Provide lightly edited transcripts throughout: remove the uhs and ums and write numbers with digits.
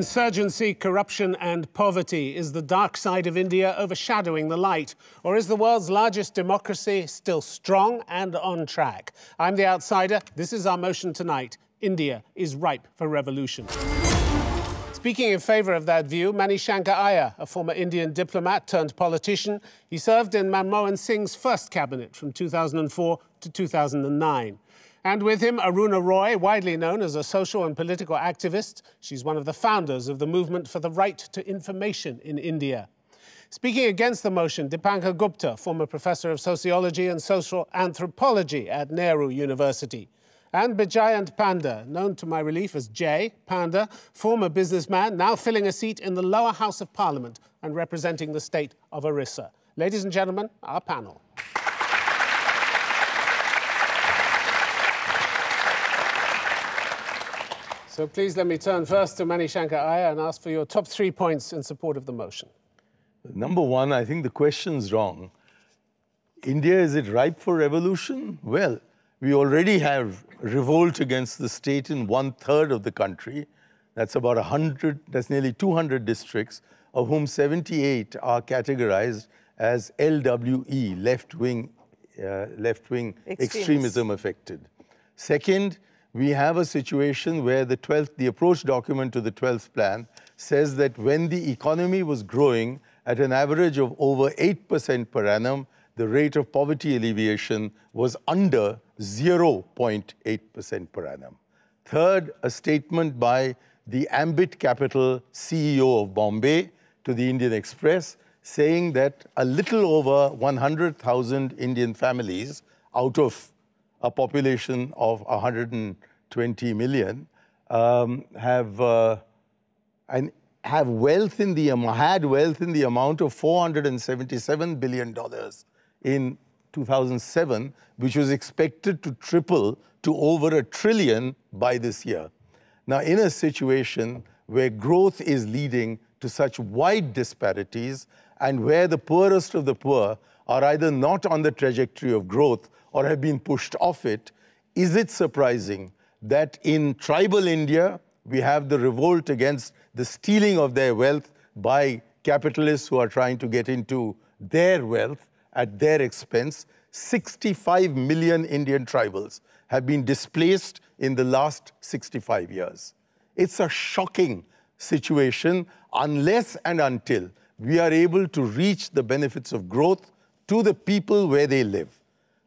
Insurgency, corruption and poverty. Is the dark side of India overshadowing the light? Or is the world's largest democracy still strong and on track? I'm the outsider. This is our motion tonight. India is ripe for revolution. Speaking in favour of that view, Manishankar Iyer, a former Indian diplomat turned politician. He served in Manmohan Singh's first cabinet from 2004 to 2009. And with him, Aruna Roy, widely known as a social and political activist. She's one of the founders of the movement for the right to information in India. Speaking against the motion, Dipankar Gupta, former professor of sociology and social anthropology at Nehru University. And Bijayant Panda, known to my relief as Jay Panda, former businessman, now filling a seat in the lower house of parliament and representing the state of Orissa. Ladies and gentlemen, our panel. So please let me turn first to Manishankar Iyer and ask for your top 3 points in support of the motion. Number one, I think the question's wrong. India, is it ripe for revolution? Well, we already have revolt against the state in 1/3 of the country. That's about 100, that's nearly 200 districts, of whom 78 are categorized as LWE, left-wing extremism affected. Second, we have a situation where the approach document to the 12th plan says that when the economy was growing at an average of over 8% per annum, the rate of poverty alleviation was under 0.8% per annum. Third, a statement by the Ambit Capital CEO of Bombay to the Indian Express saying that a little over 100,000 Indian families out of a population of 120 million had wealth in the amount of $477 billion in 2007, which was expected to triple to over $1 trillion by this year. Now, in a situation where growth is leading to such wide disparities and where the poorest of the poor are either not on the trajectory of growth or have been pushed off it, is it surprising that in tribal India, we have the revolt against the stealing of their wealth by capitalists who are trying to get into their wealth at their expense? 65 million Indian tribals have been displaced in the last 65 years. It's a shocking situation unless and until we are able to reach the benefits of growth to the people where they live.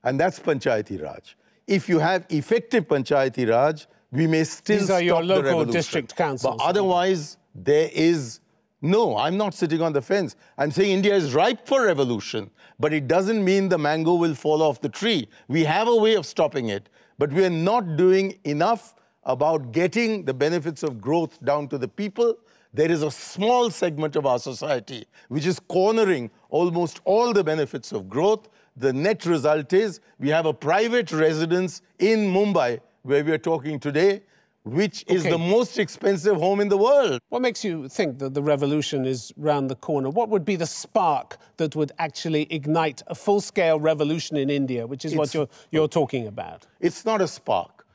And that's Panchayati Raj. If you have effective Panchayati Raj, we may still stop the revolution. These are your local district councils. But otherwise, there is no, I'm not sitting on the fence. I'm saying India is ripe for revolution, but it doesn't mean the mango will fall off the tree. We have a way of stopping it, but we are not doing enough about getting the benefits of growth down to the people. There is a small segment of our society which is cornering almost all the benefits of growth. The net result is we have a private residence in Mumbai, where we are talking today, which is the most expensive home in the world. What makes you think that the revolution is round the corner? What would be the spark that would actually ignite a full-scale revolution in India, which is what you're talking about? It's not a spark.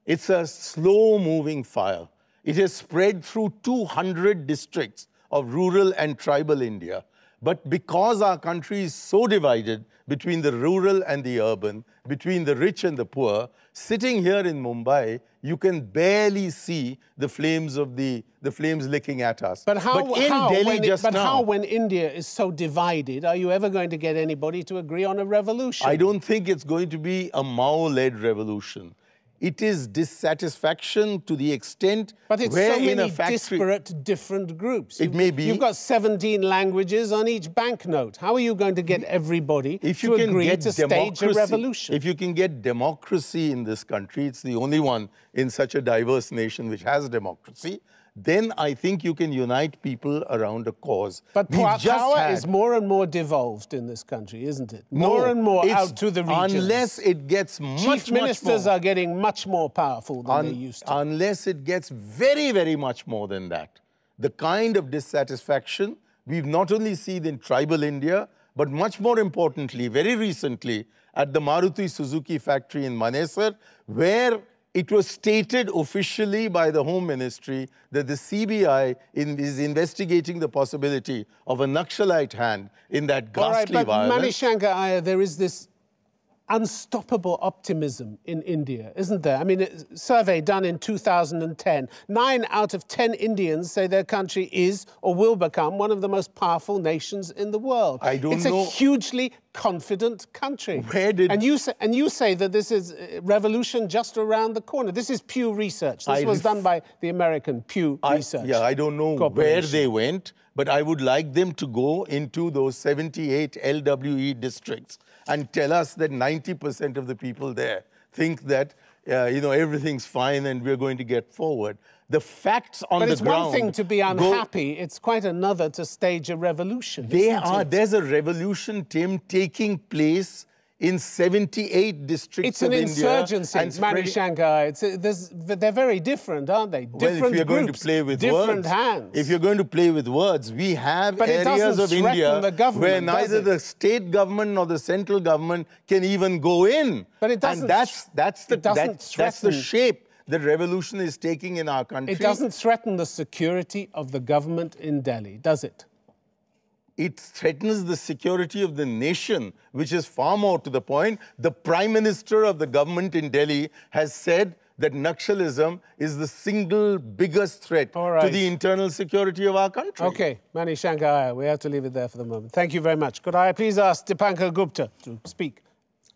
It's a slow-moving fire. It has spread through 200 districts of rural and tribal India. But because our country is so divided between the rural and the urban, between the rich and the poor, sitting here in Mumbai, you can barely see the flames licking at us. But how, when India is so divided, are you ever going to get anybody to agree on a revolution? I don't think it's going to be a Mao-led revolution. It is dissatisfaction to the extent but it's where so many in a factory, disparate different groups. It may be. You've got 17 languages on each banknote. How are you going to get everybody to agree to stage a revolution? If you can get democracy in this country, it's the only one in such a diverse nation which has democracy, then I think you can unite people around a cause. But power is more and more devolved in this country, isn't it? More and more out to the regions. Unless it gets Chief ministers are getting much more powerful than they used to. Unless it gets very, very much more than that. The kind of dissatisfaction we've not only seen in tribal India, but much more importantly, very recently, at the Maruti Suzuki factory in Manesar, where it was stated officially by the Home Ministry that the CBI is investigating the possibility of a Naxalite hand in that ghastly violence. All right, but Manishanka Iyer, there is this unstoppable optimism in India, isn't there? I mean, a survey done in 2010, 9 out of 10 Indians say their country is or will become one of the most powerful nations in the world. I don't know. It's a hugely confident country. Where did... And you say that this is revolution just around the corner. This is Pew Research. This was done by the American Pew Research. Yeah, I don't know where they went, but I would like them to go into those 78 LWE districts and tell us that 90% of the people there think that, everything's fine and we're going to get forward. The facts on the ground... But it's one thing to be unhappy, it's quite another to stage a revolution, There's a revolution, Tim, taking place in 78 districts of India. It's an insurgency, Manishanka. They're very different, aren't they? Different if you're groups, going to play with different words, hands. If you're going to play with words, we have areas of India where neither the state government nor the central government can even go in. But it doesn't. And that's the shape that revolution is taking in our country. It doesn't threaten the security of the government in Delhi, does it? It threatens the security of the nation, which is far more to the point. The Prime Minister of the government in Delhi has said that Naxalism is the single biggest threat to the internal security of our country. OK, Manishanka Iyer, we have to leave it there for the moment. Thank you very much. Could I please ask Dipankar Gupta to speak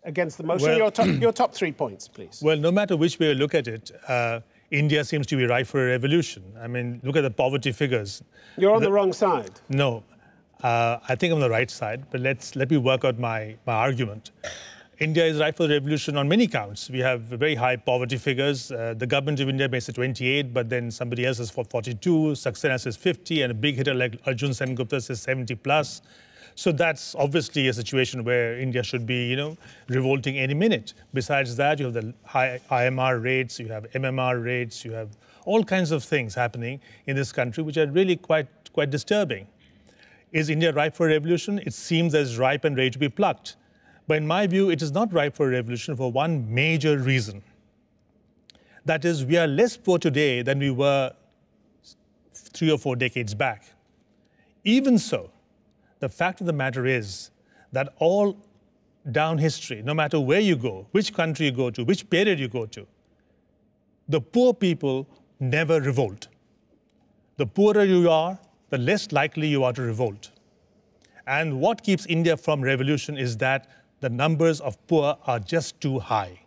against the motion? Well, your top 3 points, please. Well, no matter which way you look at it, India seems to be ripe for a revolution. I mean, look at the poverty figures. You're on the wrong side. No. I think I'm on the right side, but let me work out my argument. India is ripe for revolution on many counts. We have very high poverty figures. The government of India may say 28, but then somebody else says 42, Saxena says 50, and a big hitter like Arjun Sengupta says 70 plus. So that's obviously a situation where India should be, revolting any minute. Besides that, you have the high IMR rates, you have MMR rates, you have all kinds of things happening in this country which are really quite disturbing. Is India ripe for a revolution? It seems as ripe and ready to be plucked. But in my view, it is not ripe for a revolution for one major reason. That is, we are less poor today than we were 3 or 4 decades back. Even so, the fact of the matter is that all down history, no matter where you go, which country you go to, which period you go to, the poor people never revolt. The poorer you are, the less likely you are to revolt. And what keeps India from revolution is that the numbers of poor are just too high.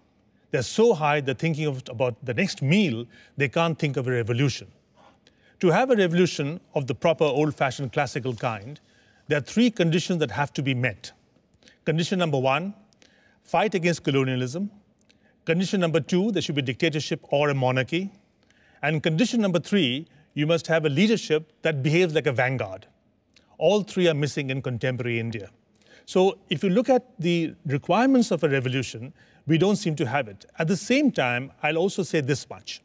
They're so high, they're thinking about the next meal, they can't think of a revolution. To have a revolution of the proper old-fashioned classical kind, there are 3 conditions that have to be met. Condition number 1, fight against colonialism. Condition number 2, there should be dictatorship or a monarchy. And condition number 3, you must have a leadership that behaves like a vanguard. All 3 are missing in contemporary India. So if you look at the requirements of a revolution, we don't seem to have it. At the same time, I'll also say this much.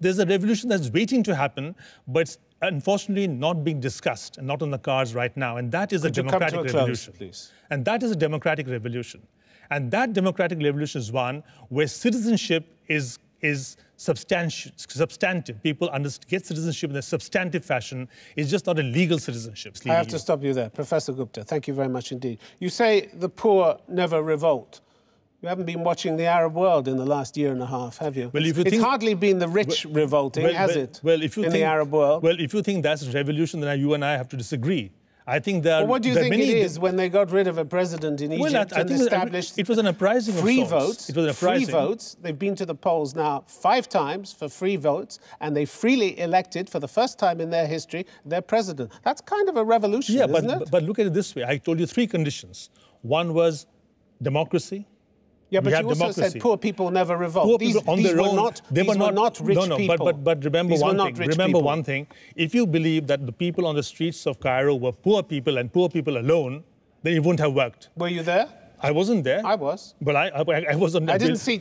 There's a revolution that's waiting to happen, but it's unfortunately not being discussed and not on the cards right now. And that is a democratic revolution. And that is a democratic revolution. And that democratic revolution is one where citizenship is substantive. People get citizenship in a substantive fashion. It's just not a legal citizenship. I have to stop you there. Professor Gupta, thank you very much indeed. You say the poor never revolt. You haven't been watching the Arab world in the last year and a half, have you? Well, it's hardly been the rich revolting, has it, the Arab world? Well, if you think that's a revolution, then you and I have to disagree. I think there are... Well, what do you think it is when they got rid of a president in Egypt and established it was an uprising of free sorts. votes? It was an uprising. Free votes. They've been to the polls now 5 times for free votes, and they freely elected, for the first time in their history, their president. That's kind of a revolution, isn't it? But look at it this way. I told you 3 conditions. One was democracy. Yeah, but you also said poor people never revolt. These were not rich people. But remember one thing. If you believe that the people on the streets of Cairo were poor people and poor people alone, then it wouldn't have worked. Were you there? I wasn't there. I was. But I wasn't. I didn't see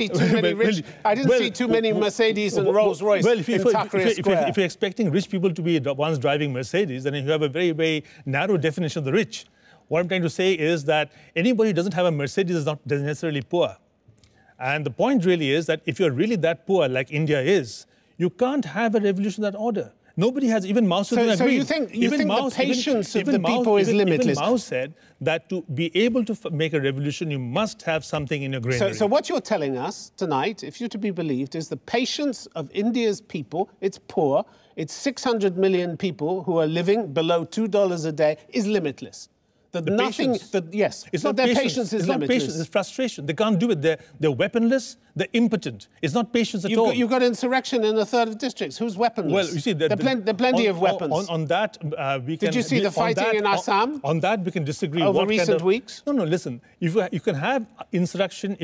too many rich. I didn't see too many Mercedes and Rolls Royce in Tahrir Square. If you're expecting rich people to be the ones driving Mercedes, then you have a very, very narrow definition of the rich. What I'm trying to say is that anybody who doesn't have a Mercedes is not necessarily poor. And the point really is that if you're really that poor, like India is, you can't have a revolution of that order. Nobody has, even Mao Zedong So agreed. you think the patience of the people is limitless? Even Mao said that to be able to make a revolution, you must have something in your granary. So what you're telling us tonight, if you're to be believed, is the patience of India's people, it's poor, it's 600 million people who are living below $2 a day, is limitless. That nothing, yes, it's not their patience. patience is it's limitless. Not patience, it's frustration. They can't do it. They're weaponless, they're impotent. It's not patience at all. You've got insurrection in a third of districts. Who's weaponless? Well, you see, there are plenty of weapons. On that, we can... Did you see the fighting in Assam? On that, we can disagree. Over recent weeks? No, listen. You can have insurrection,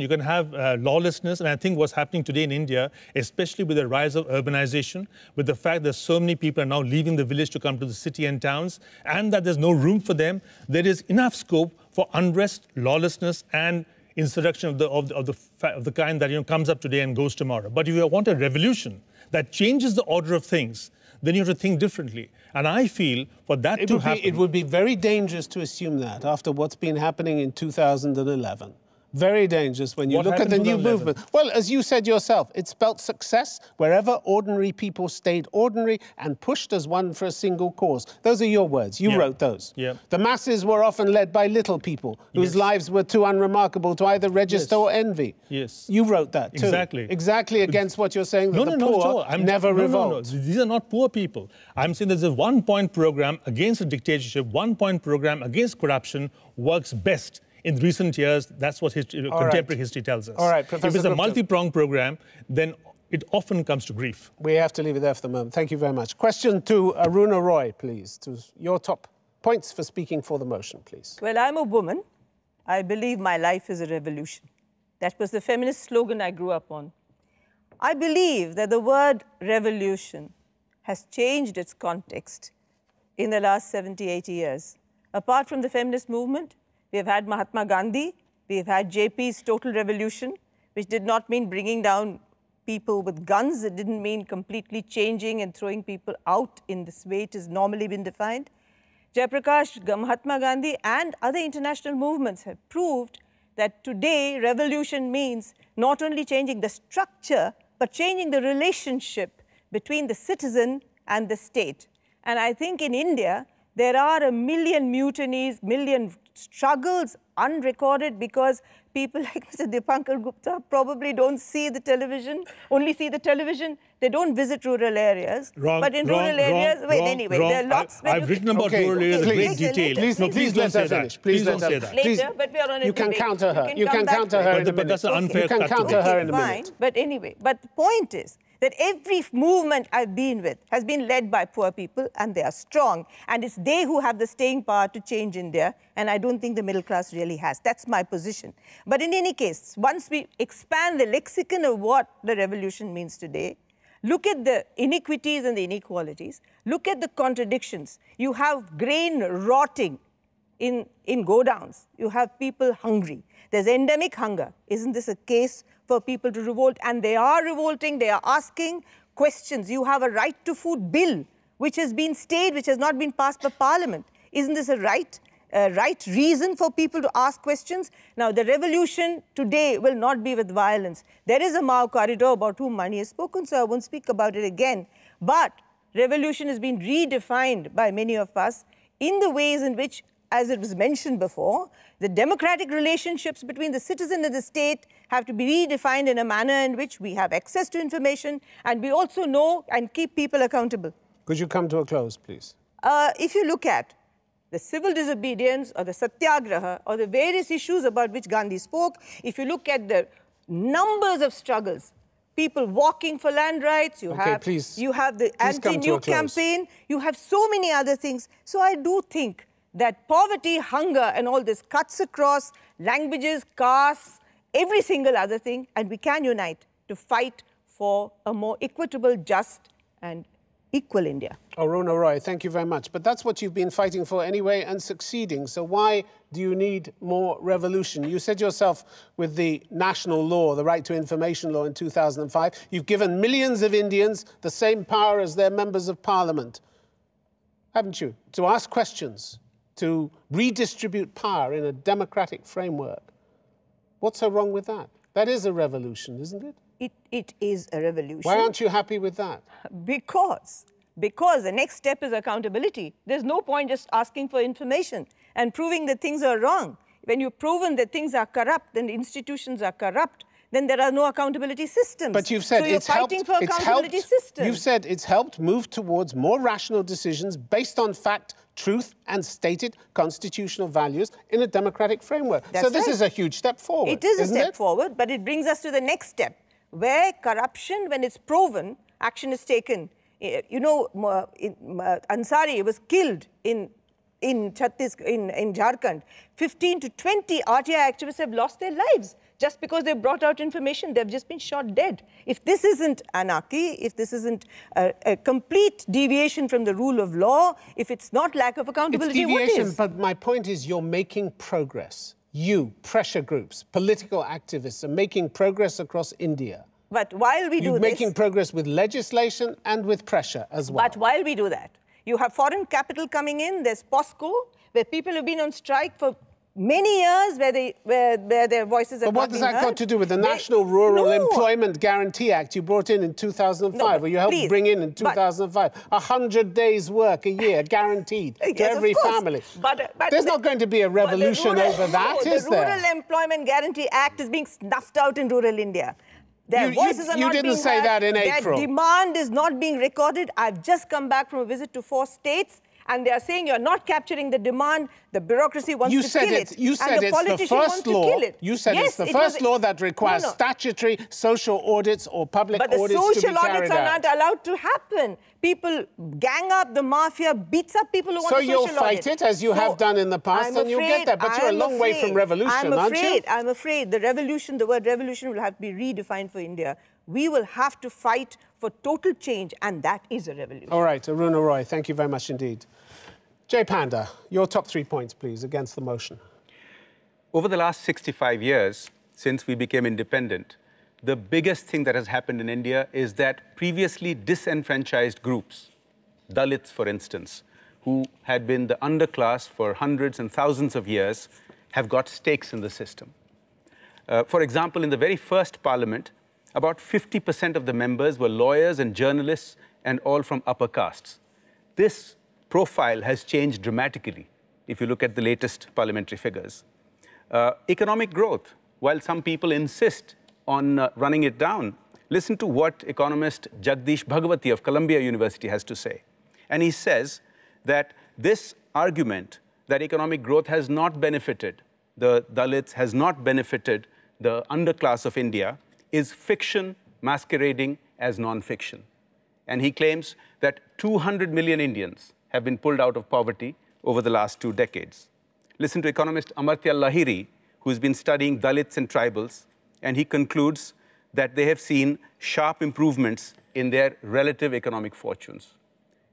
you can have lawlessness, and I think what's happening today in India, especially with the rise of urbanization, with the fact that so many people are now leaving the village to come to the city and towns, and that there's no room for them, there is enough scope for unrest, lawlessness, and insurrection of the kind that comes up today and goes tomorrow. But if you want a revolution that changes the order of things, then you have to think differently. And I feel for that to happen... It would be very dangerous to assume that after what's been happening in 2011. Very dangerous when you look at the new movement. Well, as you said yourself, it spelt success wherever ordinary people stayed ordinary and pushed as one for a single cause. Those are your words. You wrote those. Yeah. The masses were often led by little people whose lives were too unremarkable to either register or envy. Yes. You wrote that too. Exactly. Exactly against what you're saying, that the poor never revolt. No. These are not poor people. I'm saying there's a one-point program against a dictatorship, one-point program against corruption works best. In recent years, that's what contemporary history tells us. All right, Professor If it's a Gupta, multi-pronged program, then it often comes to grief. We have to leave it there for the moment. Thank you very much. Question to Aruna Roy, please. To your top points for speaking for the motion, please. Well, I'm a woman. I believe my life is a revolution. That was the feminist slogan I grew up on. I believe that the word revolution has changed its context in the last 70, 80 years. Apart from the feminist movement, we have had Mahatma Gandhi, we have had JP's total revolution, which did not mean bringing down people with guns. It didn't mean completely changing and throwing people out in this way it has normally been defined. Jayaprakash, Mahatma Gandhi and other international movements have proved that today revolution means not only changing the structure, but changing the relationship between the citizen and the state. And I think in India, there are a million mutinies, million struggles unrecorded because people like Mr. Dipankar Gupta probably don't see the television, only see the television. They don't visit rural areas. But in rural areas, there are lots. I've written about rural areas in great detail. Please let her finish. Please don't say that. Later, but we are on a You can counter her. You can counter her in a minute. But that's an unfair You can counter her in a minute. Fine. But anyway, but the point is that every movement I've been with has been led by poor people, and they are strong. And it's they who have the staying power to change India, and I don't think the middle class really has. That's my position. But in any case, once we expand the lexicon of what the revolution means today, look at the iniquities and the inequalities, look at the contradictions. You have grain rotting in godowns. You have people hungry. There's endemic hunger. Isn't this a case for people to revolt? And they are revolting. They are asking questions. You have a right to food bill, which has been stayed, which has not been passed by Parliament. Isn't this a right reason for people to ask questions? Now, the revolution today will not be with violence. There is a Mao corridor about whom Mani has spoken, so I won't speak about it again. But revolution has been redefined by many of us in the ways in which, as it was mentioned before, the democratic relationships between the citizen and the state have to be redefined in a manner in which we have access to information and we also know and keep people accountable. Could you come to a close, please? If you look at the civil disobedience or the satyagraha or the various issues about which Gandhi spoke, if you look at the numbers of struggles, people walking for land rights, you have the anti-nuke campaign, you have so many other things. So I do think that poverty, hunger, and all this cuts across languages, castes, every single other thing, and we can unite to fight for a more equitable, just, and equal India. Aruna Roy, thank you very much. But that's what you've been fighting for anyway and succeeding. So why do you need more revolution? You said yourself with the national law, the right to information law in 2005, you've given millions of Indians the same power as their members of parliament, haven't you? To ask questions, to redistribute power in a democratic framework. What's so wrong with that? That is a revolution, isn't it? It is a revolution. Why aren't you happy with that? Because the next step is accountability. There's no point just asking for information and proving that things are wrong. When you've proven that things are corrupt and institutions are corrupt, then there are no accountability systems. But you've said so it's helped. Fighting for accountability systems. You've said it's helped move towards more rational decisions based on fact, truth, and stated constitutional values in a democratic framework. That's so this right. is a huge step forward. It is a step it? forward, but it brings us to the next step, where corruption, when it's proven, action is taken. You know, Ansari was killed in Jharkhand. 15 to 20 RTI activists have lost their lives just because they brought out information. They've just been shot dead. If this isn't anarchy, if this isn't a complete deviation from the rule of law, if it's not lack of accountability, it's deviation, what is? But my point is you're making progress. You, pressure groups, political activists are making progress across India. But while we do this... You're making progress with legislation and with pressure as well. But while we do that, you have foreign capital coming in. There's POSCO, where people have been on strike for many years, where their voices are not being heard. But what does that got to do with the National Rural Employment Guarantee Act you brought in 2005, or you helped bring in 2005? 100 days' work a year, guaranteed to every family. But there's not going to be a revolution over that, is there? The Rural Employment Guarantee Act is being snuffed out in rural India. Their voices are not being heard. You didn't say that in April. Their demand is not being recorded. I've just come back from a visit to 4 states, and they are saying you're not capturing the demand. The bureaucracy wants to kill it. You said it's the first law. You said it's the first law that requires statutory social audits or public audits to be carried out. But the social audits are not allowed to happen. People gang up, the mafia beats up people who want a social audit. So you'll fight it as you have done in the past, and you'll get that. But you're a long way from revolution, aren't you? I'm afraid the revolution, the word revolution will have to be redefined for India. We will have to fight for total change, and that is a revolution. All right, Aruna Roy, thank you very much indeed. Jay Panda, your top 3 points, please, against the motion. Over the last 65 years, since we became independent, the biggest thing that has happened in India is that previously disenfranchised groups, Dalits, for instance, who had been the underclass for hundreds and thousands of years, have got stakes in the system. For example, in the very first parliament, about 50% of the members were lawyers and journalists, and all from upper castes. This profile has changed dramatically if you look at the latest parliamentary figures. Economic growth, while some people insist on running it down, listen to what economist Jagdish Bhagwati of Columbia University has to say. And he says that this argument that economic growth has not benefited the Dalits, has not benefited the underclass of India, is fiction masquerading as non-fiction. And he claims that 200 million Indians have been pulled out of poverty over the last 2 decades. Listen to economist Amartya Lahiri, who's been studying Dalits and tribals, and he concludes that they have seen sharp improvements in their relative economic fortunes.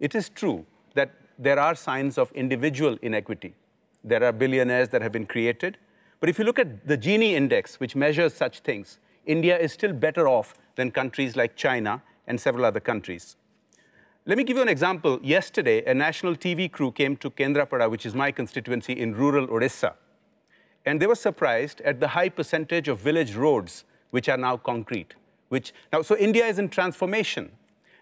It is true that there are signs of individual inequity. There are billionaires that have been created. But if you look at the Gini index, which measures such things, India is still better off than countries like China and several other countries. Let me give you an example. Yesterday, a national TV crew came to Kendrapada, which is my constituency in rural Odisha. And they were surprised at the high percentage of village roads which are now concrete. So India is in transformation.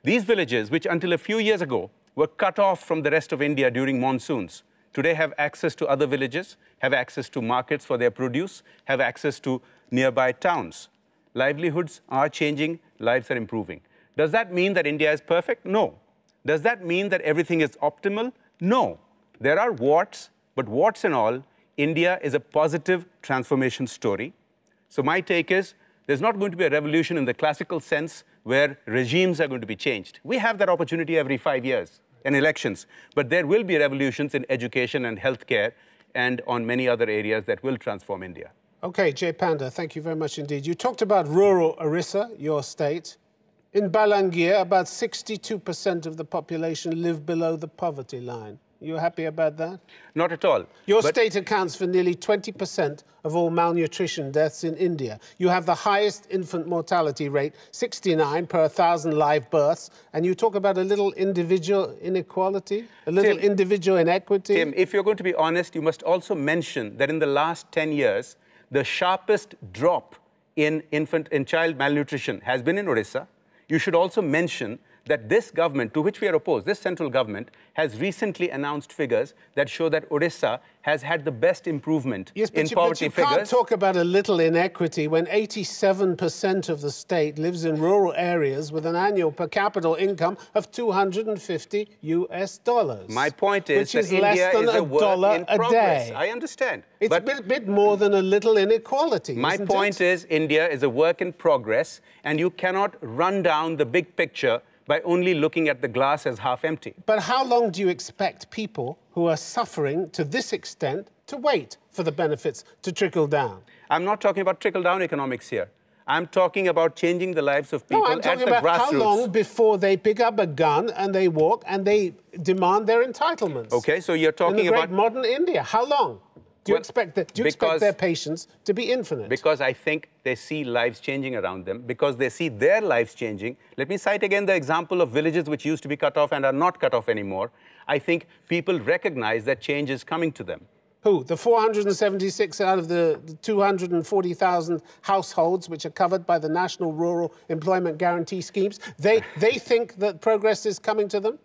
These villages, which until a few years ago were cut off from the rest of India during monsoons, today have access to other villages, have access to markets for their produce, have access to nearby towns. Livelihoods are changing, lives are improving. Does that mean that India is perfect? No. Does that mean that everything is optimal? No. There are warts, but warts and all, India is a positive transformation story. So my take is, there's not going to be a revolution in the classical sense where regimes are going to be changed. We have that opportunity every 5 years in elections, but there will be revolutions in education and healthcare and on many other areas that will transform India. Okay, Jay Panda, thank you very much indeed. You talked about rural Orissa, your state. In Balangir, about 62% of the population live below the poverty line. You happy about that? Not at all. Your state accounts for nearly 20% of all malnutrition deaths in India. You have the highest infant mortality rate, 69 per 1,000 live births, and you talk about a little individual inequality, a little individual inequity. Tim, if you're going to be honest, you must also mention that in the last 10 years, the sharpest drop in child malnutrition has been in Odisha. You should also mention that this government, to which we are opposed, this central government, has recently announced figures that show that Odisha has had the best improvement in poverty figures. You can't talk about a little inequity when 87% of the state lives in rural areas with an annual per capita income of $250 US. My point is that India is a work in progress. Day. I understand. It's a bit more than a little inequality. My point is India is a work in progress, and you cannot run down the big picture by only looking at the glass as half empty. But how long do you expect people who are suffering to this extent to wait for the benefits to trickle down? I'm not talking about trickle-down economics here. I'm talking about changing the lives of people at the grassroots. No, I'm talking about how long before they pick up a gun and they walk and they demand their entitlements. Okay, so you're talking about... In the great modern India, how long? Do you expect their patience to be infinite? Because I think they see lives changing around them, because they see their lives changing. Let me cite again the example of villages which used to be cut off and are not cut off anymore. I think people recognize that change is coming to them. Who? The 476 out of the 240,000 households which are covered by the National Rural Employment Guarantee Schemes, they think that progress is coming to them?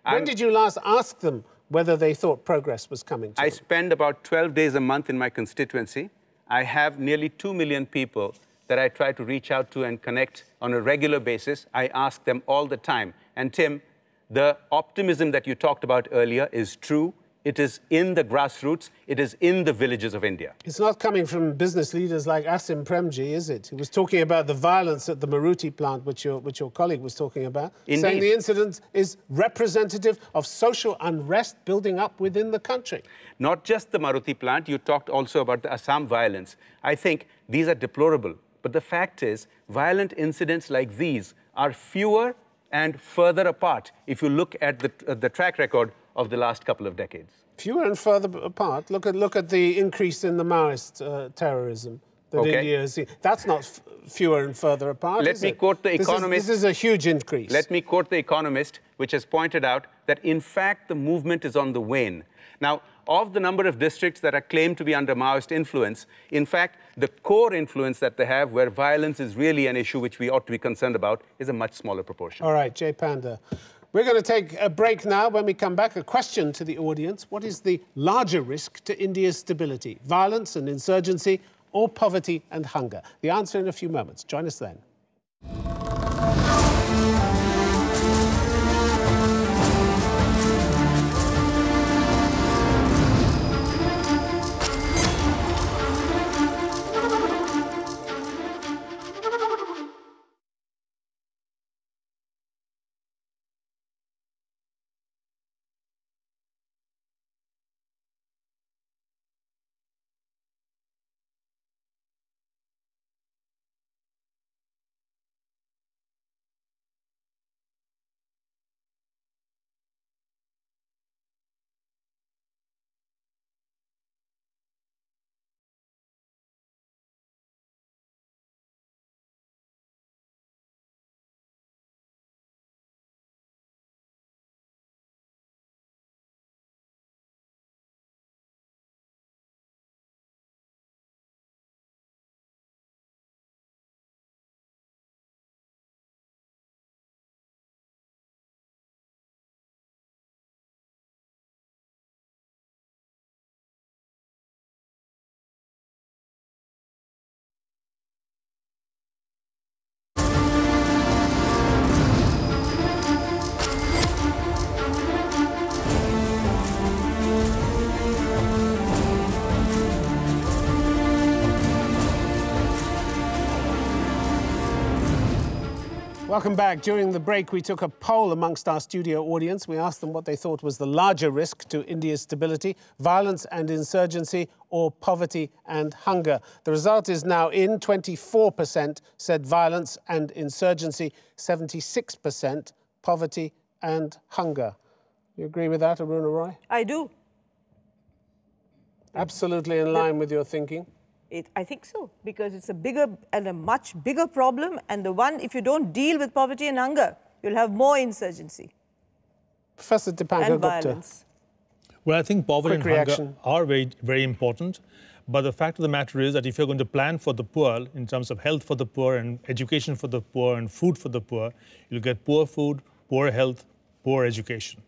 When did you last ask them whether they thought progress was coming to them? I spend about 12 days a month in my constituency. I have nearly 2 million people that I try to reach out to and connect on a regular basis. I ask them all the time. And Tim, the optimism that you talked about earlier is true. It is in the grassroots. It is in the villages of India. It's not coming from business leaders like Assam Premji, is it? He was talking about the violence at the Maruti plant, which your colleague was talking about, Indeed. Saying the incident is representative of social unrest building up within the country. Not just the Maruti plant. You talked also about the Assam violence. I think these are deplorable. But the fact is, violent incidents like these are fewer and further apart if you look at the track record of the last couple of decades. Fewer and further apart. Look at the increase in the Maoist terrorism that India has seen. That's not fewer and further apart. Let me quote the Economist. This is a huge increase. Let me quote the Economist, which has pointed out that in fact the movement is on the wane. Now, of the number of districts that are claimed to be under Maoist influence, in fact, the core influence that they have, where violence is really an issue which we ought to be concerned about, is a much smaller proportion. All right, Jay Panda. We're going to take a break now. When we come back, a question to the audience. What is the larger risk to India's stability? Violence and insurgency, or poverty and hunger? The answer in a few moments. Join us then. Welcome back. During the break, we took a poll amongst our studio audience. We asked them what they thought was the larger risk to India's stability, violence and insurgency, or poverty and hunger. The result is now in. 24% said violence and insurgency, 76% poverty and hunger. You agree with that, Aruna Roy? I do. Absolutely in line with your thinking? I think so, because it's a bigger and a much bigger problem, and the one, if you don't deal with poverty and hunger, you'll have more insurgency. Professor Dipankar and Gupta. Violence. Well, I think poverty and hunger are very, very important. But the fact of the matter is that if you're going to plan for the poor in terms of health for the poor and education for the poor and food for the poor, you'll get poor food, poor health, poor education.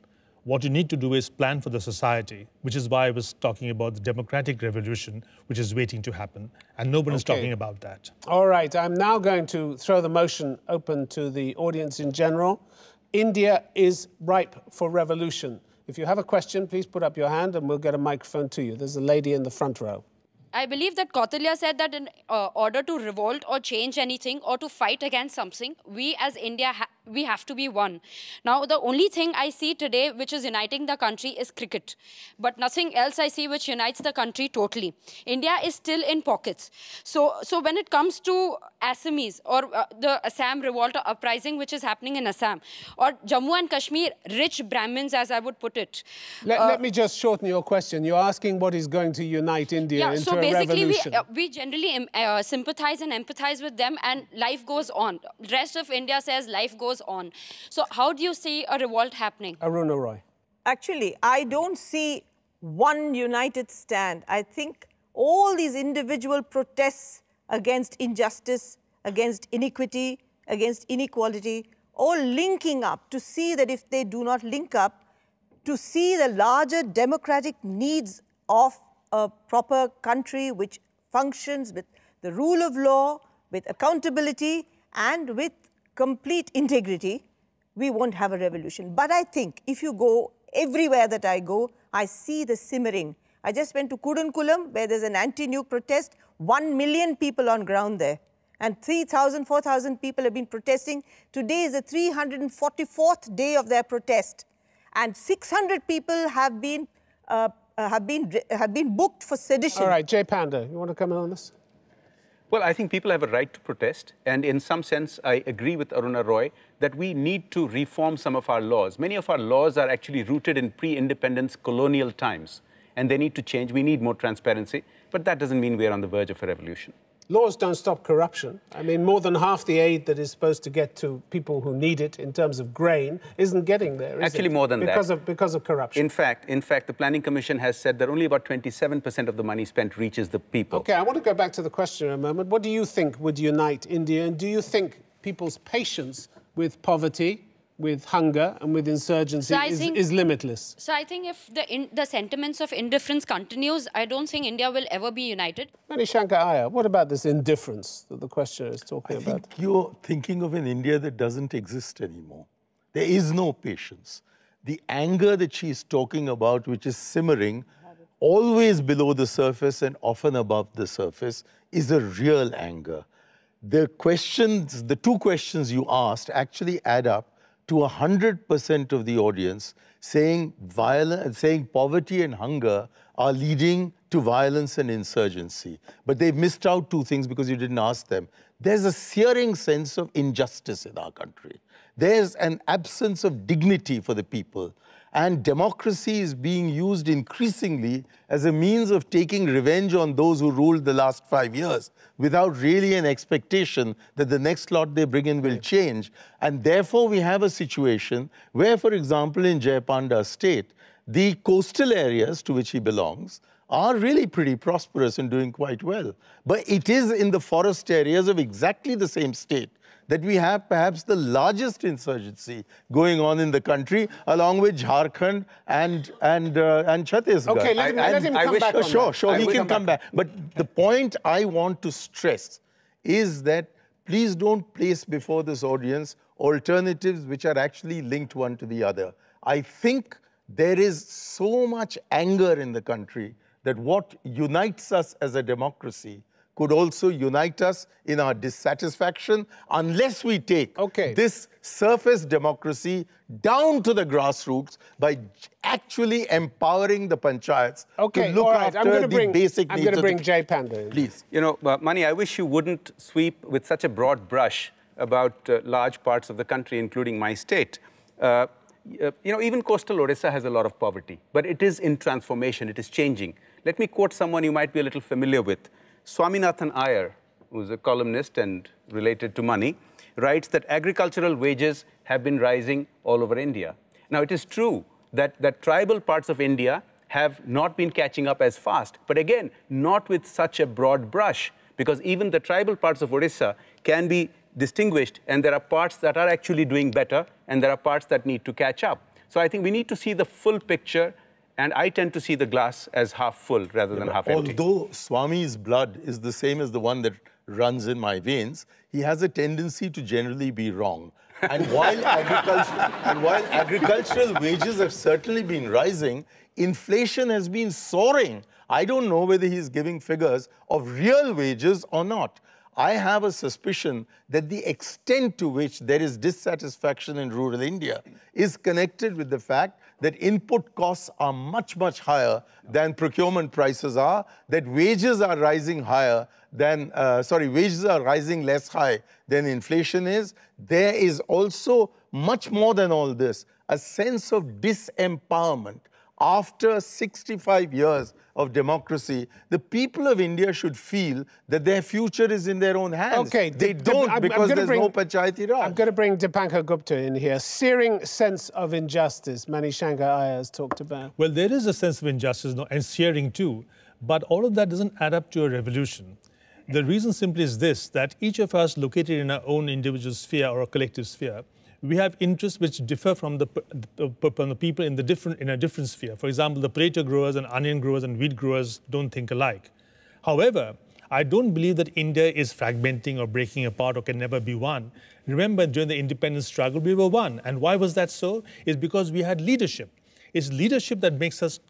What you need to do is plan for the society, which is why I was talking about the democratic revolution, which is waiting to happen. And no one is talking about that. All right, I'm now going to throw the motion open to the audience in general. India is ripe for revolution. If you have a question, please put up your hand and we'll get a microphone to you. There's a lady in the front row. I believe that Kautilya said that in order to revolt or change anything or to fight against something, we as India, we have to be one. Now, the only thing I see today which is uniting the country is cricket. But nothing else I see which unites the country totally. India is still in pockets. So when it comes to Assamese or the Assam revolt or uprising which is happening in Assam, or Jammu and Kashmir, rich Brahmins as I would put it. Let me just shorten your question. You're asking what is going to unite India into a revolution. We generally sympathize and empathize with them and life goes on. The rest of India says life goes on. So how do you see a revolt happening? Aruna Roy. Actually, I don't see one united stand. I think all these individual protests against injustice, against iniquity, against inequality, all linking up to see that if they do not link up, to see the larger democratic needs of a proper country which functions with the rule of law, with accountability, and with complete integrity, we won't have a revolution. But I think if you go everywhere that I go, I see the simmering. I just went to Kudankulam, where there's an anti-nuke protest, 1 million people on ground there. And 3,000, 4,000 people have been protesting. Today is the 344th day of their protest. And 600 people have been booked for sedition. All right, Jay Panda, you want to come in on this? Well, I think people have a right to protest. And in some sense, I agree with Aruna Roy that we need to reform some of our laws. Many of our laws are actually rooted in pre-independence colonial times. And they need to change. We need more transparency. But that doesn't mean we're on the verge of a revolution. Laws don't stop corruption. I mean, more than half the aid that is supposed to get to people who need it in terms of grain isn't getting there, is Actually, it? more than because that. Because of corruption. In fact, the Planning Commission has said that only about 27% of the money spent reaches the people. OK, I want to go back to the question in a moment. What do you think would unite India? And do you think people's patience with poverty, with hunger and with insurgency is limitless? So I think if the sentiments of indifference continues, I don't think India will ever be united. Manishankar Iyer, what about this indifference that the questioner is talking about? I think you're thinking of an India that doesn't exist anymore. There is no patience. The anger that she's talking about, which is simmering, always below the surface and often above the surface, is a real anger. The two questions you asked actually add up to 100% of the audience saying poverty and hunger are leading to violence and insurgency. But they've missed out two things because you didn't ask them. There's a searing sense of injustice in our country. There's an absence of dignity for the people. And democracy is being used increasingly as a means of taking revenge on those who ruled the last 5 years without really an expectation that the next lot they bring in will change. And therefore, we have a situation where, for example, in Jay Panda's state, the coastal areas to which he belongs are really pretty prosperous and doing quite well. But it is in the forest areas of exactly the same state that we have perhaps the largest insurgency going on in the country, along with Jharkhand and Chhattisgarh. OK, let him come back on that. Sure, he can come back. But the point I want to stress is that please don't place before this audience alternatives which are actually linked one to the other. I think there is so much anger in the country that what unites us as a democracy could also unite us in our dissatisfaction unless we take this surface democracy down to the grassroots by actually empowering the panchayats to look after the basic needs. I'm going to bring Jay Panda in. Please. You know, Mani, I wish you wouldn't sweep with such a broad brush about large parts of the country, including my state. You know, even coastal Odisha has a lot of poverty, but it is in transformation, it is changing. Let me quote someone you might be a little familiar with. Swaminathan Iyer, who's a columnist and related to money, writes that agricultural wages have been rising all over India. Now, it is true that tribal parts of India have not been catching up as fast. But again, not with such a broad brush, because even the tribal parts of Odisha can be distinguished, and there are parts that are actually doing better, and there are parts that need to catch up. So I think we need to see the full picture, and I tend to see the glass as half full rather than half empty. Although Swami's blood is the same as the one that runs in my veins, he has a tendency to generally be wrong. And while agricultural wages have certainly been rising, inflation has been soaring. I don't know whether he's giving figures of real wages or not. I have a suspicion that the extent to which there is dissatisfaction in rural India is connected with the fact that input costs are much, much higher than procurement prices are, that wages are rising higher than, wages are rising less high than inflation is. There is also, much more than all this, a sense of disempowerment. After 65 years of democracy, the people of India should feel that their future is in their own hands. Okay, they don't, because there's no Panchayati Raj. I'm going to bring Dipankar Gupta in here. Searing sense of injustice, Manishankar Iyer has talked about. Well, there is a sense of injustice, and searing too, but all of that doesn't add up to a revolution. The reason simply is this, that each of us located in our own individual sphere or a collective sphere, we have interests which differ from the people in a different sphere. For example, the potato growers and onion growers and wheat growers don't think alike. However, I don't believe that India is fragmenting or breaking apart or can never be one. Remember, during the independence struggle, we were one. And why was that so? It's because we had leadership. It's leadership that makes us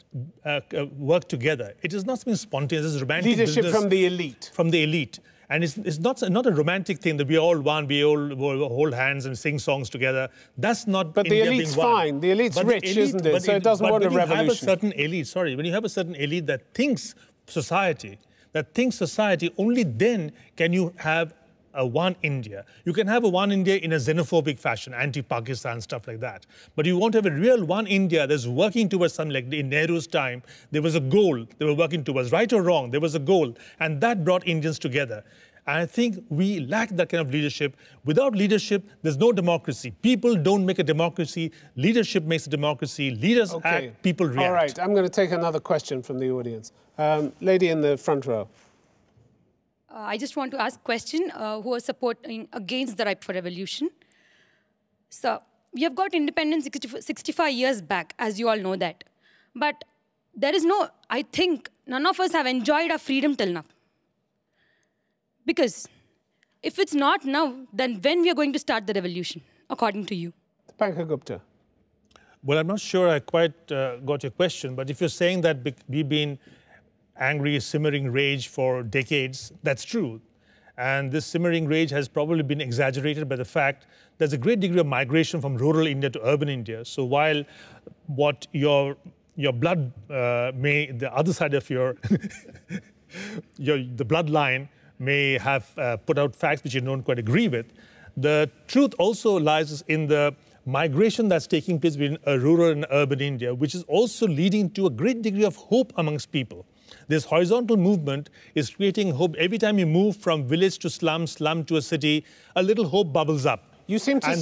work together. It is not something spontaneous, it's romantic leadership business from the elite. From the elite. And it's not a romantic thing that we all one, we all hold hands and sing songs together. That's not. But India the elite's being one. fine. The elite's rich, isn't it? So it doesn't want a revolution. When you have a certain elite, when you have a certain elite that thinks society, only then can you have a one India. You can have a one India in a xenophobic fashion, anti-Pakistan, stuff like that. But you want to have a real one India that's working towards something. Like in Nehru's time, there was a goal they were working towards. Right or wrong, there was a goal. And that brought Indians together. And I think we lack that kind of leadership. Without leadership, there's no democracy. People don't make a democracy. Leadership makes a democracy. Leaders act, people react. All right, I'm going to take another question from the audience. Lady in the front row. I just want to ask a question, who are supporting against the right for revolution. So, we have got independence 65 years back, as you all know that. But there is no, I think, none of us have enjoyed our freedom till now. Because if it's not now, then when we are going to start the revolution, according to you? Dipankar Gupta. Well, I'm not sure I quite got your question, but if you're saying that we've been angry, simmering rage for decades, that's true. And this simmering rage has probably been exaggerated by the fact there's a great degree of migration from rural India to urban India. So while what your blood the other side of the bloodline may have put out facts which you don't quite agree with, the truth also lies in the migration that's taking place between rural and urban India, which is also leading to a great degree of hope amongst people. This horizontal movement is creating hope. Every time you move from village to slum, slum to a city, a little hope bubbles up. You seem to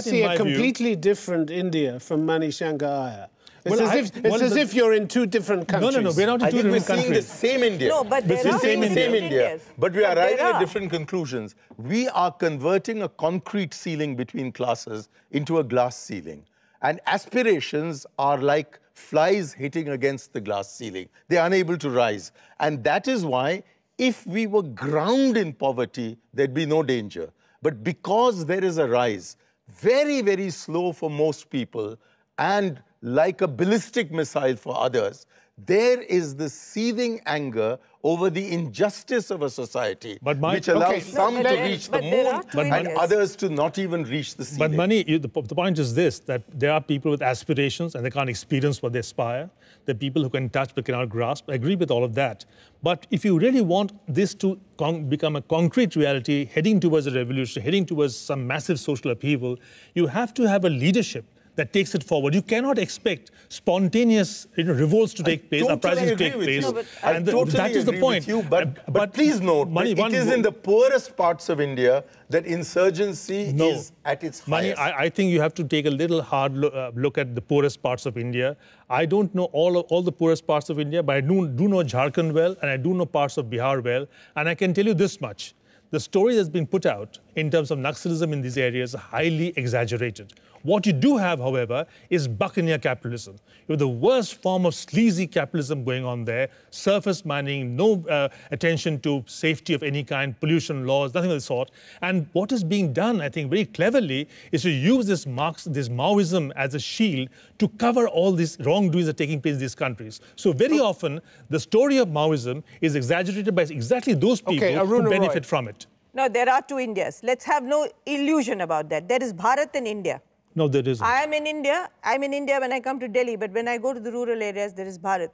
see a completely different India from Manishankar Iyer. It's as if you're in two different countries. No, we're not in two different countries. We're seeing the same India. No, but there are same India. But we are arriving at different conclusions. We are converting a concrete ceiling between classes into a glass ceiling. And aspirations are like flies hitting against the glass ceiling. They're unable to rise. And that is why, if we were ground in poverty, there'd be no danger. But because there is a rise, very, very slow for most people, and like a ballistic missile for others, there is the seething anger over the injustice of a society, which allows some to reach the moon and others to not even reach the ceiling. But Mani, the point is this, that there are people with aspirations and they can't experience what they aspire. There are people who can touch but cannot grasp. I agree with all of that. But if you really want this to become a concrete reality, heading towards a revolution, heading towards some massive social upheaval, you have to have a leadership that takes it forward. You cannot expect spontaneous revolts to take place, uprisings to take place. No, that is the point. But please note, it is in the poorest parts of India that insurgency is at its highest. I think you have to take a little hard look at the poorest parts of India. I don't know all the poorest parts of India, but I do know Jharkhand well, and I do know parts of Bihar well. And I can tell you this much. The story that's been put out in terms of Naxalism in these areas is highly exaggerated. What you do have, however, is buccaneer capitalism. You have the worst form of sleazy capitalism going on there, surface mining, no attention to safety of any kind, pollution laws, nothing of the sort. And what is being done, I think, very cleverly, is to use this Maoism as a shield to cover all these wrongdoings that are taking place in these countries. So very often, the story of Maoism is exaggerated by exactly those people who benefit from it. No, there are two Indias. Let's have no illusion about that. There is Bharat and India. No, there isn't. I am in India. I'm in India when I come to Delhi, but when I go to the rural areas, there is Bharat.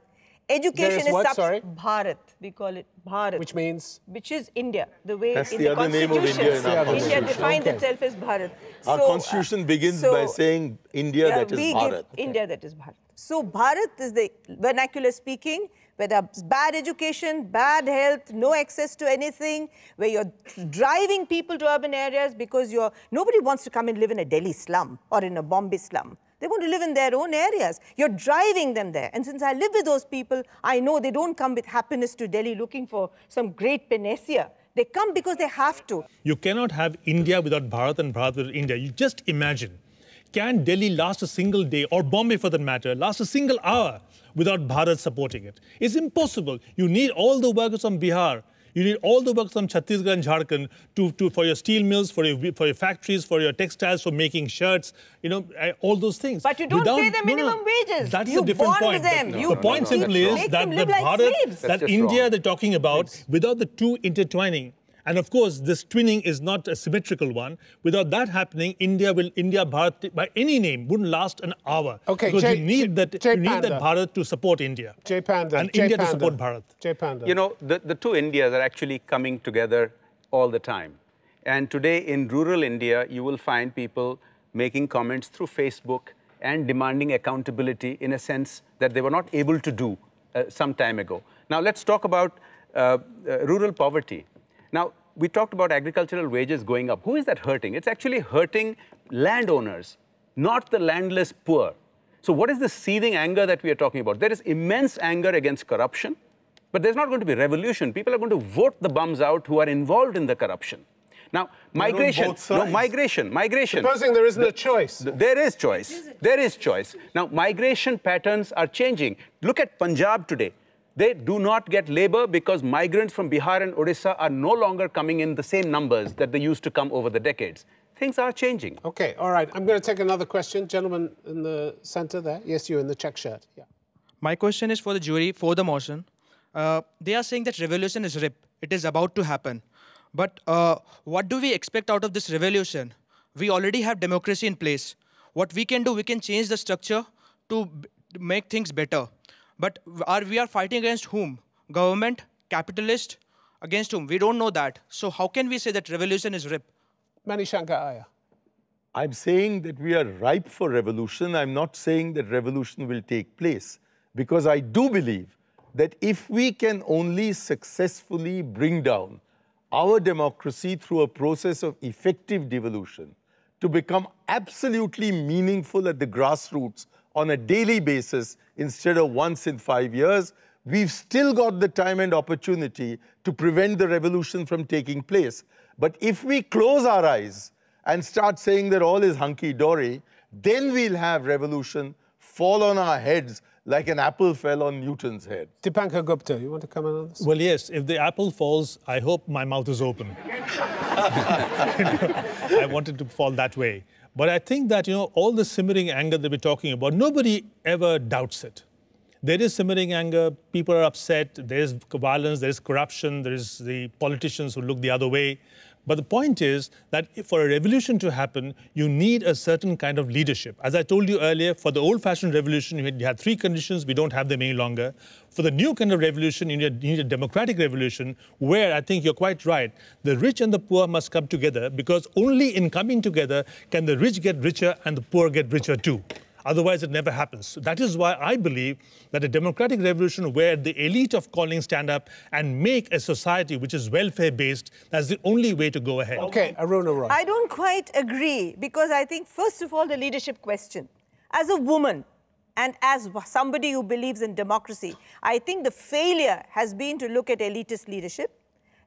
Education is what, sorry? Bharat. We call it Bharat. Which means? Which is India. The way That's in the the other name of India in our India defines itself as Bharat. Our constitution begins by saying India that is Bharat. India that is Bharat. So Bharat is the vernacular speaking, where there's bad education, bad health, no access to anything, where you're driving people to urban areas because nobody wants to come and live in a Delhi slum or in a Bombay slum. They want to live in their own areas. You're driving them there. And since I live with those people, I know they don't come with happiness to Delhi looking for some great panacea. They come because they have to. You cannot have India without Bharat and Bharat without India. You just imagine. Can Delhi last a single day, or Bombay for that matter, last a single hour without Bharat supporting it? It's impossible. You need all the workers from Bihar. You need all the workers from Chhattisgarh and Jharkhand for your steel mills, for your factories, for your textiles, for making shirts, all those things. But you don't pay them minimum wages. That's a different point. The point simply is that the Bharat, that India they're talking about, without the two intertwining, and of course, this twinning is not a symmetrical one. Without that happening, India, Bharat, by any name, wouldn't last an hour. Okay, because you need that Bharat to support India. And India to support Bharat. You know, the two Indias are actually coming together all the time. And today in rural India, you will find people making comments through Facebook and demanding accountability in a sense that they were not able to do some time ago. Now, let's talk about rural poverty. Now, we talked about agricultural wages going up. Who is that hurting? It's actually hurting landowners, not the landless poor. So what is the seething anger that we are talking about? There is immense anger against corruption, but there's not going to be revolution. People are going to vote the bums out who are involved in the corruption. Now, migration. Supposing there isn't a choice. There is choice. There is choice. Now, migration patterns are changing. Look at Punjab today. They do not get labor because migrants from Bihar and Odisha are no longer coming in the same numbers that they used to come over the decades. Things are changing. Okay, all right. I'm going to take another question. Gentleman in the center there. Yes, you in the check shirt. Yeah. My question is for the jury, for the motion. They are saying that revolution is RIP. It is about to happen. But what do we expect out of this revolution? We already have democracy in place. What we can do, we can change the structure to make things better. But we are fighting against whom? Government, capitalist, against whom? We don't know that. So how can we say that revolution is RIP? Manishankar Iyer. I'm saying that we are ripe for revolution. I'm not saying that revolution will take place. Because I do believe that if we can only successfully bring down our democracy through a process of effective devolution to become absolutely meaningful at the grassroots on a daily basis instead of once in 5 years, we've still got the time and opportunity to prevent the revolution from taking place. But if we close our eyes and start saying that all is hunky-dory, then we'll have revolution fall on our heads like an apple fell on Newton's head. Dipankar Gupta, you want to comment on this? Well, yes, if the apple falls, I hope my mouth is open. I want it to fall that way. But I think that, all the simmering anger that we're talking about, nobody ever doubts it. There is simmering anger, people are upset, there is violence, there is corruption, there is the politicians who look the other way. But the point is that for a revolution to happen, you need a certain kind of leadership. As I told you earlier, for the old-fashioned revolution, you had three conditions. We don't have them any longer. For the new kind of revolution, you need a democratic revolution where, I think you're quite right, the rich and the poor must come together, because only in coming together can the rich get richer and the poor get richer too. Otherwise, it never happens. So that is why I believe that a democratic revolution where the elite of calling stand up and make a society which is welfare-based, that's the only way to go ahead. OK, Aruna Roy. I don't quite agree, because I think, first of all, the leadership question. As a woman and as somebody who believes in democracy, I think the failure has been to look at elitist leadership.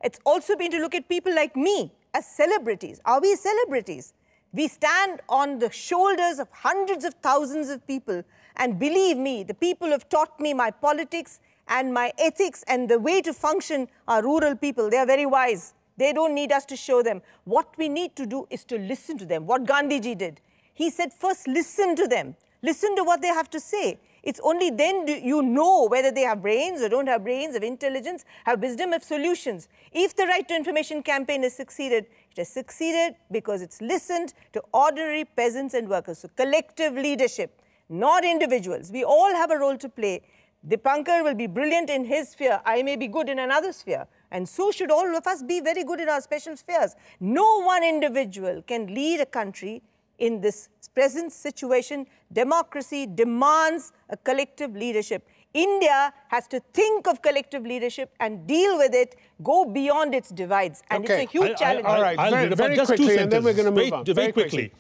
It's also been to look at people like me as celebrities. Are we celebrities? We stand on the shoulders of hundreds of thousands of people. And believe me, the people who have taught me my politics and my ethics and the way to function are rural people. They are very wise. They don't need us to show them. What we need to do is to listen to them. What Gandhiji did. He said, first listen to them. Listen to what they have to say. It's only then do you know whether they have brains or don't have brains, have intelligence, have wisdom, have solutions. If the Right to Information campaign has succeeded, it has succeeded because it's listened to ordinary peasants and workers. So collective leadership, not individuals. We all have a role to play. Dipankar will be brilliant in his sphere. I may be good in another sphere. And so should all of us be very good in our special spheres. No one individual can lead a country in this present situation. Democracy demands a collective leadership. India has to think of collective leadership and deal with it, go beyond its divides. And it's a huge challenge. All right, very quickly, and then we're going to move on. Very quickly.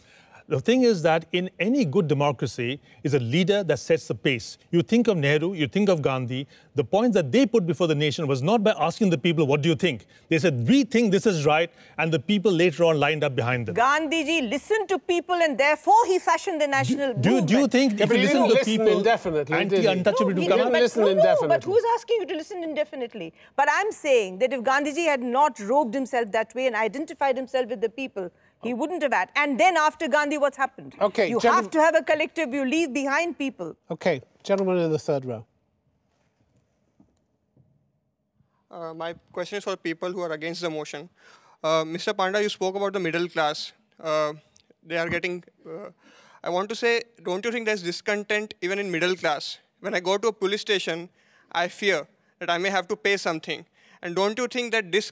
The thing is that in any good democracy is a leader that sets the pace. You think of Nehru, you think of Gandhi. The point that they put before the nation was not by asking the people, what do you think? They said, we think this is right, and the people later on lined up behind them. Gandhiji listened to people, and therefore he fashioned the national movement. Do you think if you listen to the people, indefinitely, anti-untouchability will come up? No, but who's asking you to listen indefinitely? But I'm saying that if Gandhiji had not robed himself that way and identified himself with the people, he wouldn't have had. And then after Gandhi, what's happened? Okay, you have to have a collective. You leave behind people. Okay, gentleman in the third row. My question is for people who are against the motion. Mr. Panda, you spoke about the middle class. They are getting... I want to say, don't you think there's discontent even in middle class? When I go to a police station, I fear that I may have to pay something. And don't you think that this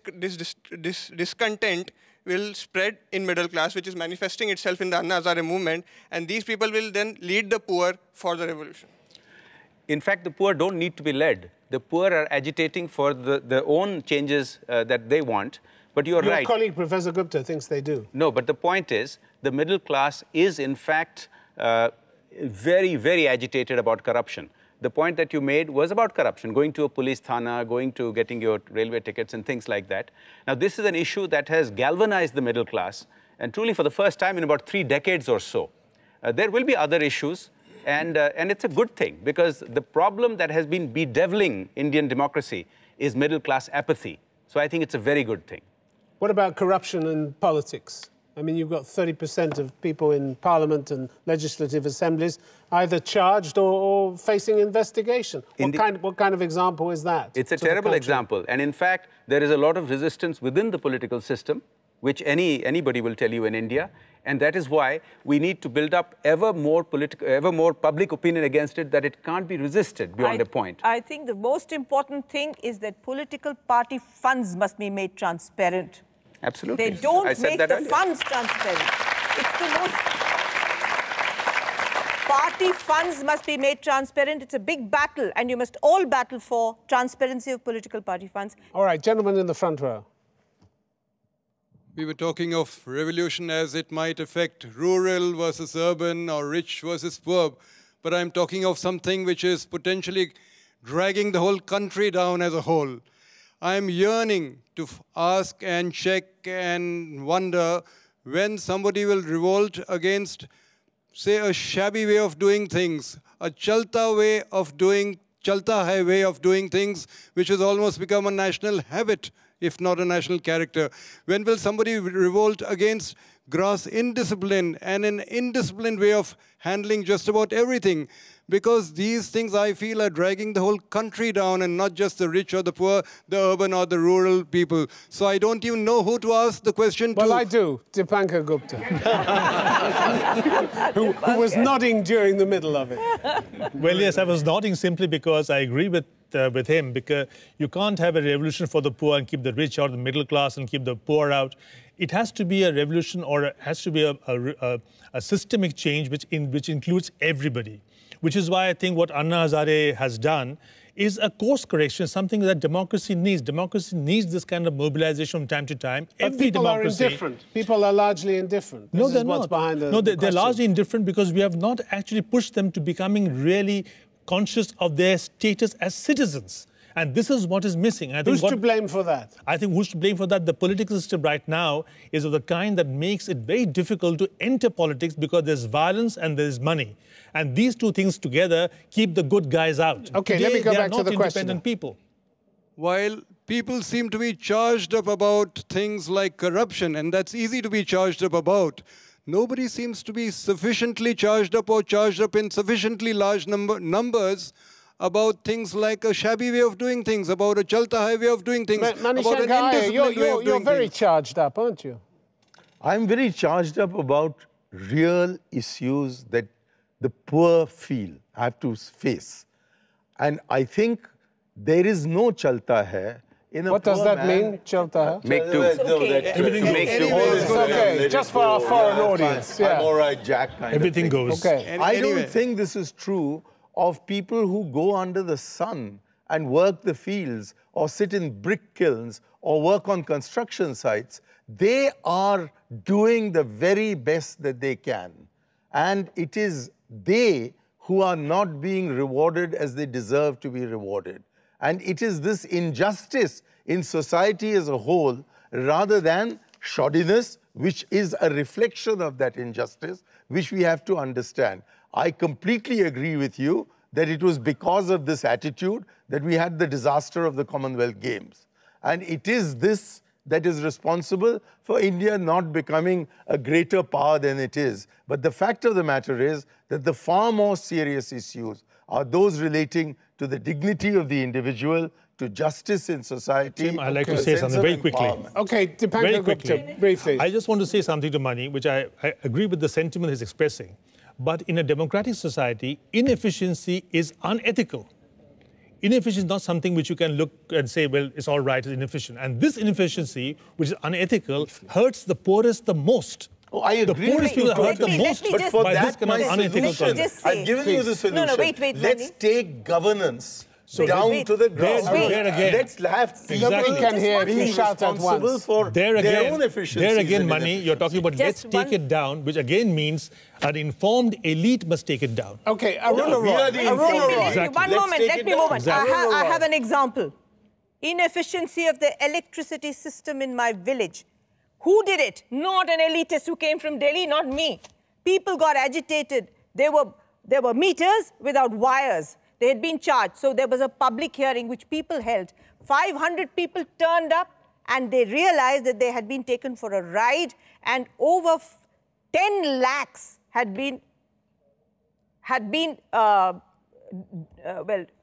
discontent will spread in middle class, which is manifesting itself in the Anna Hazare movement, and these people will then lead the poor for the revolution? In fact, the poor don't need to be led. The poor are agitating for their own changes that they want. But you're right. Your colleague, Professor Gupta, thinks they do. No, but the point is, the middle class is, in fact, very, very agitated about corruption. The point that you made was about corruption, going to a police thana, going to getting your railway tickets and things like that. Now, this is an issue that has galvanized the middle class, and truly for the first time in about 3 decades or so. There will be other issues, and it's a good thing, because the problem that has been bedeviling Indian democracy is middle class apathy. So I think it's a very good thing. What about corruption in politics? I mean, you've got 30% of people in parliament and legislative assemblies either charged or facing investigation. What kind of example is that? It's a terrible example. And in fact, there is a lot of resistance within the political system, which anybody will tell you in India. And that is why we need to build up ever more public opinion against it, that it can't be resisted beyond a point. I think the most important thing is that political party funds must be made transparent. Absolutely. They don't make the funds transparent. It's the most... Party funds must be made transparent. It's a big battle, and you must all battle for transparency of political party funds. All right, gentlemen in the front row. We were talking of revolution as it might affect rural versus urban or rich versus poor. But I'm talking of something which is potentially dragging the whole country down as a whole. I'm yearning to ask and check and wonder when somebody will revolt against, say, a shabby way of doing things, a chalta way of doing, chalta hai way of doing things, which has almost become a national habit, if not a national character. When will somebody revolt against gross indiscipline and an indisciplined way of handling just about everything? because these things, I feel, are dragging the whole country down, and not just the rich or the poor, the urban or the rural people. So I don't even know who to ask the question to. Well, I do. Dipankar Gupta, who was nodding during the middle of it. Well, yes, I was nodding simply because I agree with him, because you can't have a revolution for the poor and keep the rich out, the middle class and keep the poor out. It has to be a revolution, or it has to be a systemic change which includes everybody. Which is why I think what Anna Hazare has done is a course correction, something that democracy needs. Democracy needs this kind of mobilization from time to time. But people are indifferent. People are largely indifferent. No, This they're is what's not. behind the No, they're question. largely indifferent because we have not actually pushed them to becoming really conscious of their status as citizens. And this is what is missing. I think Who's to blame for that? I think who's to blame for that? The political system right now is of the kind that makes it very difficult to enter politics because there's violence and there's money. And these two things together keep the good guys out. Okay, let me go back to the question. They are not independent people. While people seem to be charged up about things like corruption, and that's easy to be charged up about, nobody seems to be sufficiently charged up or charged up in sufficiently large numbers about things like a shabby way of doing things, about a chalta hai way of doing things, about an indisciplined way of you're doing very things. charged up, aren't you? I'm very charged up about real issues that the poor feel, have to face. And I think there is no chalta hai in a What does poor that man. mean, chalta hai? Make do. Everything Make do. It's okay, just for our foreign audience. I'm Yeah. all right, Jack. Kind Everything of thing. goes. Okay. I Anyway. don't think this is true of people who go under the sun and work the fields or sit in brick kilns or work on construction sites. They are doing the very best that they can. And it is they who are not being rewarded as they deserve to be rewarded. And it is this injustice in society as a whole, rather than shoddiness, which is a reflection of that injustice, which we have to understand. I completely agree with you that it was because of this attitude that we had the disaster of the Commonwealth Games. And it is this that is responsible for India not becoming a greater power than it is. But the fact of the matter is that the far more serious issues are those relating to the dignity of the individual, to justice in society. Tim, I'd like to to a say sense something of very quickly. empowerment. Okay, Very Dipankar quickly. Gupta, briefly. I just want to say something to Mani, which I agree with the sentiment he's expressing. But in a democratic society, inefficiency is unethical. Inefficiency is not something which you can look and say, well, it's all right, it's inefficient. And this inefficiency, which is unethical, hurts the poorest the most. Oh, I agree. The poorest people are hurt the Let me most just- by this That's kind of my unethical solution. conduct. I've given you the solution. No, wait, Let's Mani. take governance So down wait. to the ground. There again. Let's have people Nobody can hear if you being shout at responsible once. for There their again, own efficiency. Mani, you're talking about let's take it down, which again means an informed elite must take it down. Okay, Aruna we are the Roy. informed Aruna Roy. Exactly. One Let's moment, take let it me down. moment. Exactly. I have an example. Inefficiency of the electricity system in my village. Who did it? Not an elitist who came from Delhi, not me. People got agitated. There were meters without wires. They had been charged. So there was a public hearing which people held. 500 people turned up and they realized that they had been taken for a ride and over 10 lakhs had been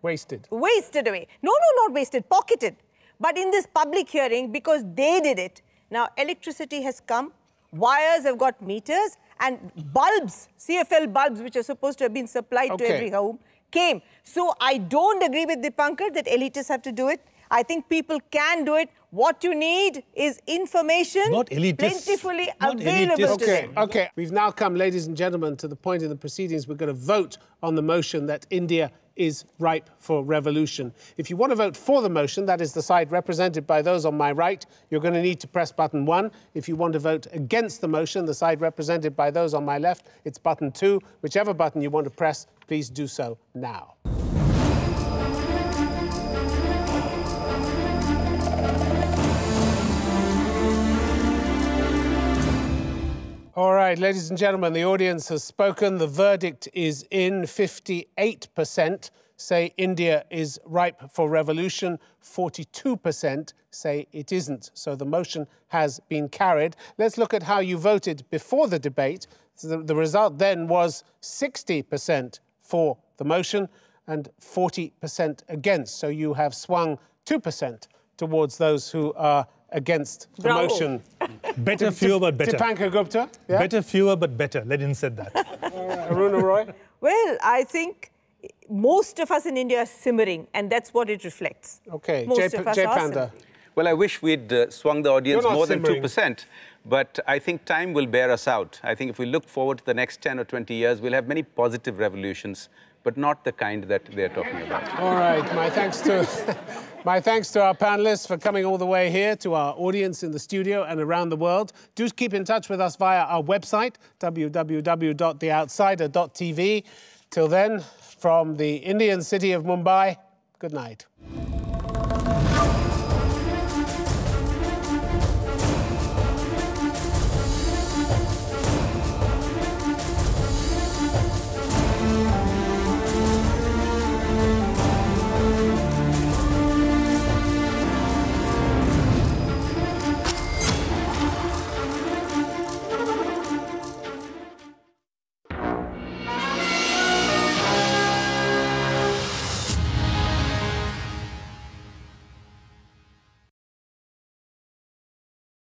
Wasted. wasted away. No, not wasted, pocketed. But in this public hearing, because they did it, now electricity has come, wires have got meters, and bulbs, CFL bulbs, which are supposed to have been supplied to every home, came. So I don't agree with Dipankar that elitists have to do it. I think people can do it. What you need is information Not elitists. plentifully Not available elitists. to Okay, them. okay. We've now come, ladies and gentlemen, to the point in the proceedings we're going to vote on the motion that India is ripe for revolution. If you want to vote for the motion, that is the side represented by those on my right, you're going to need to press button 1. If you want to vote against the motion, the side represented by those on my left, it's button 2. Whichever button you want to press, please do so now. All right, ladies and gentlemen, the audience has spoken. The verdict is in. 58% say India is ripe for revolution. 42% say it isn't. So the motion has been carried. Let's look at how you voted before the debate. So the result then was 60% for the motion and 40% against. So you have swung 2% towards those who are against the motion. Better, fewer, but better. Dipankar Gupta? Yeah? Better, fewer, but better. Let him said that. Aruna Roy? Well, I think most of us in India are simmering, and that's what it reflects. OK, Most of us Jay are Panda. simmering. Well, I wish we'd swung the audience more simmering. than 2%, but I think time will bear us out. I think if we look forward to the next 10 or 20 years, we'll have many positive revolutions, but not the kind that they're talking about. All right, my thanks to our panelists for coming all the way here, to our audience in the studio and around the world. Do keep in touch with us via our website, www.theoutsider.tv. Till then, from the Indian city of Mumbai, good night.